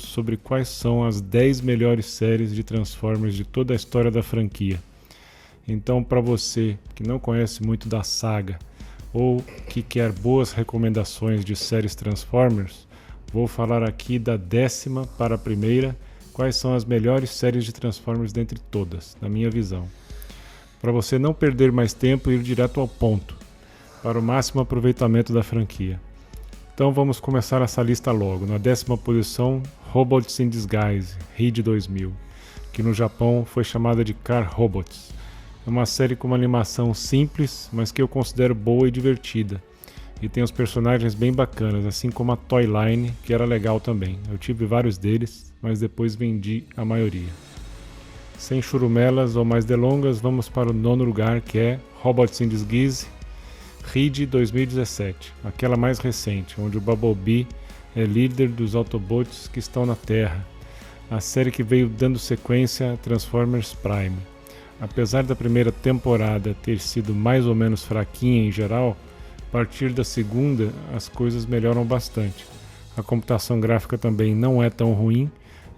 sobre quais são as 10 melhores séries de Transformers de toda a história da franquia. Então, para você que não conhece muito da saga ou que quer boas recomendações de séries Transformers, vou falar aqui da 10ª para a primeira, quais são as melhores séries de Transformers dentre todas, na minha visão. Para você não perder mais tempo e ir direto ao ponto, para o máximo aproveitamento da franquia. Então vamos começar essa lista logo. Na 10ª posição, Robots in Disguise, RID 2000, que no Japão foi chamada de Car Robots. É uma série com uma animação simples, mas que eu considero boa e divertida. E tem os personagens bem bacanas, assim como a Toy Line, que era legal também. Eu tive vários deles, mas depois vendi a maioria. Sem churumelas ou mais delongas, vamos para o 9º lugar, que é Robots in Disguise, RID 2017, aquela mais recente, onde o Bumblebee é líder dos Autobots que estão na Terra, a série que veio dando sequência a Transformers Prime. Apesar da primeira temporada ter sido mais ou menos fraquinha em geral, a partir da segunda as coisas melhoram bastante. A computação gráfica também não é tão ruim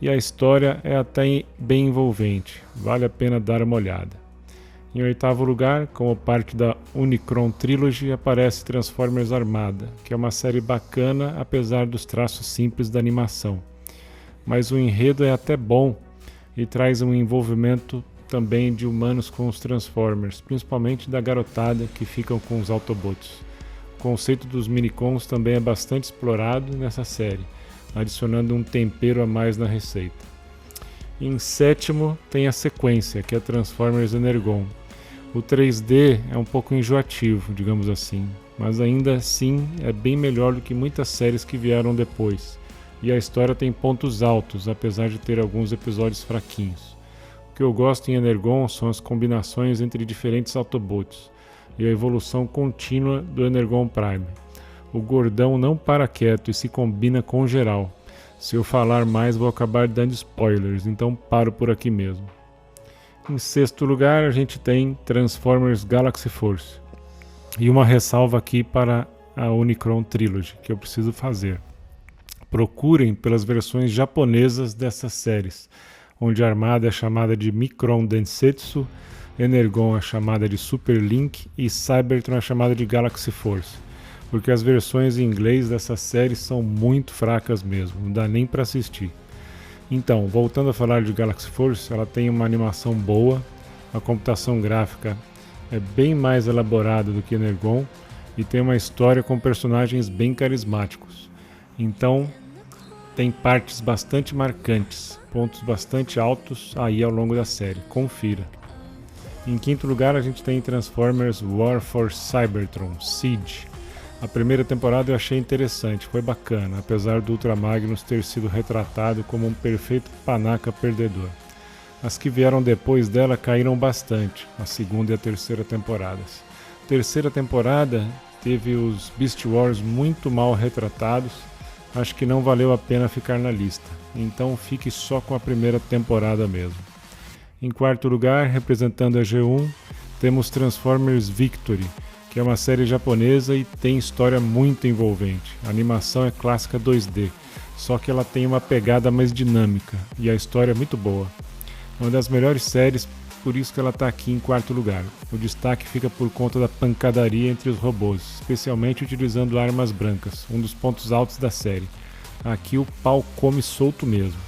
e a história é até bem envolvente, vale a pena dar uma olhada. Em 8º lugar, como parte da Unicron Trilogy, aparece Transformers Armada, que é uma série bacana apesar dos traços simples da animação. Mas o enredo é até bom e traz um envolvimento também de humanos com os Transformers, principalmente da garotada que ficam com os Autobots. O conceito dos minicons também é bastante explorado nessa série, adicionando um tempero a mais na receita. Em 7º tem a sequência, que é Transformers Energon. O 3D é um pouco enjoativo, digamos assim, mas ainda assim é bem melhor do que muitas séries que vieram depois. E a história tem pontos altos, apesar de ter alguns episódios fraquinhos. O que eu gosto em Energon são as combinações entre diferentes Autobots e a evolução contínua do Energon Prime. O gordão não para quieto e se combina com geral. Se eu falar mais vou acabar dando spoilers, então paro por aqui mesmo. Em 6º lugar a gente tem Transformers Galaxy Force. E uma ressalva aqui para a Unicron Trilogy, que eu preciso fazer. Procurem pelas versões japonesas dessas séries, onde a Armada é chamada de Micron Densetsu, Energon é chamada de Super Link e Cybertron é chamada de Galaxy Force. Porque as versões em inglês dessas séries são muito fracas mesmo, não dá nem para assistir. Então, voltando a falar de Galaxy Force, ela tem uma animação boa, a computação gráfica é bem mais elaborada do que Energon e tem uma história com personagens bem carismáticos. Então, tem partes bastante marcantes, pontos bastante altos aí ao longo da série, confira. Em 5º lugar a gente tem Transformers War for Cybertron, Siege. A primeira temporada eu achei interessante, foi bacana, apesar do Ultra Magnus ter sido retratado como um perfeito panaca perdedor. As que vieram depois dela caíram bastante, a 2ª e a 3ª temporadas. A 3ª temporada teve os Beast Wars muito mal retratados, acho que não valeu a pena ficar na lista, então fique só com a primeira temporada mesmo. Em 4º lugar, representando a G1, temos Transformers Victory, que é uma série japonesa e tem história muito envolvente. A animação é clássica 2D, só que ela tem uma pegada mais dinâmica e a história é muito boa. Uma das melhores séries, por isso que ela está aqui em 4º lugar. O destaque fica por conta da pancadaria entre os robôs, especialmente utilizando armas brancas, um dos pontos altos da série. Aqui o pau come solto mesmo.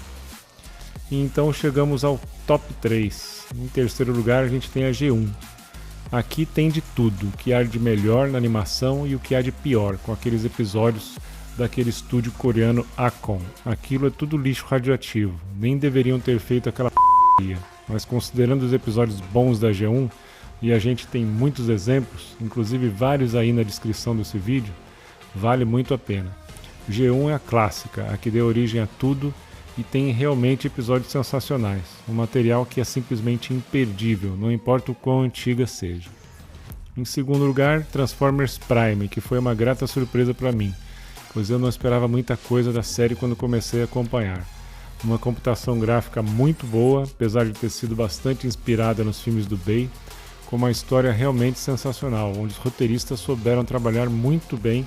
E então chegamos ao top 3. Em 3º lugar a gente tem a G1. Aqui tem de tudo, o que há de melhor na animação e o que há de pior, com aqueles episódios daquele estúdio coreano Acon. Aquilo é tudo lixo radioativo, nem deveriam ter feito aquela p****, mas considerando os episódios bons da G1, e a gente tem muitos exemplos, inclusive vários aí na descrição desse vídeo, vale muito a pena. G1 é a clássica, a que deu origem a tudo e tem realmente episódios sensacionais, um material que é simplesmente imperdível, não importa o quão antiga seja. Em 2º lugar, Transformers Prime, que foi uma grata surpresa para mim, pois eu não esperava muita coisa da série quando comecei a acompanhar. Uma computação gráfica muito boa, apesar de ter sido bastante inspirada nos filmes do Bay, com uma história realmente sensacional, onde os roteiristas souberam trabalhar muito bem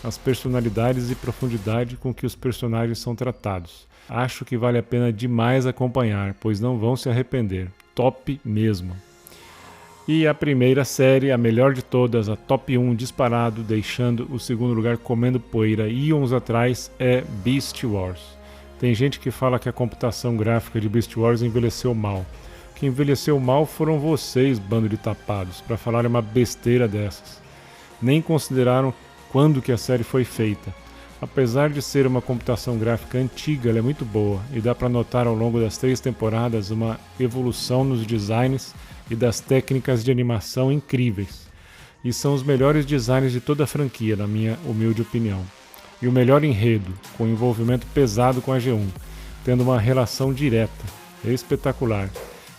as personalidades e profundidade com que os personagens são tratados, Acho que vale a pena demais acompanhar, pois não vão se arrepender. Top mesmo. E a primeira série, a melhor de todas, a top 1 disparado, deixando o segundo lugar comendo poeira íons atrás, é Beast Wars. Tem gente que fala que a computação gráfica de Beast Wars envelheceu mal. O que envelheceu mal foram vocês, bando de tapados, para falar uma besteira dessas. Nem consideraram quando que a série foi feita. Apesar de ser uma computação gráfica antiga, ela é muito boa e dá para notar ao longo das 3 temporadas uma evolução nos designs e das técnicas de animação incríveis. E são os melhores designs de toda a franquia, na minha humilde opinião. E o melhor enredo, com envolvimento pesado com a G1, tendo uma relação direta. É espetacular.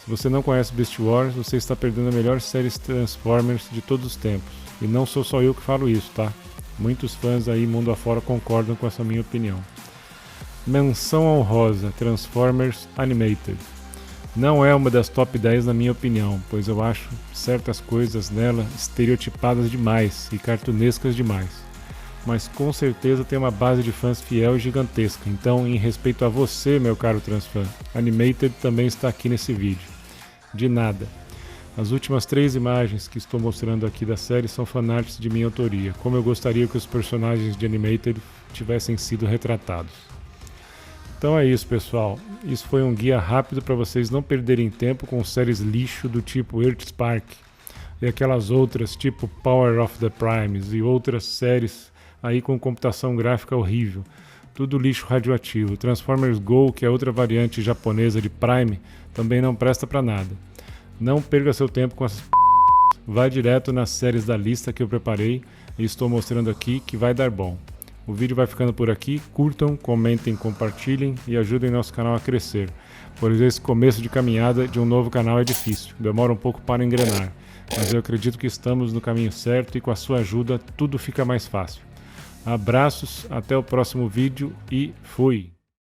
Se você não conhece Beast Wars, você está perdendo a melhor série Transformers de todos os tempos. E não sou só eu que falo isso, tá? Muitos fãs aí mundo afora concordam com essa minha opinião. Menção honrosa, Transformers Animated. Não é uma das top 10 na minha opinião, pois eu acho certas coisas nela estereotipadas demais e cartunescas demais. Mas com certeza tem uma base de fãs fiel e gigantesca, então em respeito a você, meu caro Transfã, Animated também está aqui nesse vídeo. De nada. As últimas 3 imagens que estou mostrando aqui da série são fanarts de minha autoria, como eu gostaria que os personagens de Animated tivessem sido retratados. Então é isso, pessoal. Isso foi um guia rápido para vocês não perderem tempo com séries lixo do tipo Earthspark e aquelas outras tipo Power of the Primes e outras séries aí com computação gráfica horrível. Tudo lixo radioativo. Transformers Go, que é outra variante japonesa de Prime, também não presta para nada. Não perca seu tempo com essas p****. Vá direto nas séries da lista que eu preparei e estou mostrando aqui que vai dar bom. O vídeo vai ficando por aqui. Curtam, comentem, compartilhem e ajudem nosso canal a crescer, pois esse começo de caminhada de um novo canal é difícil, demora um pouco para engrenar, mas eu acredito que estamos no caminho certo e com a sua ajuda tudo fica mais fácil. Abraços, até o próximo vídeo e fui!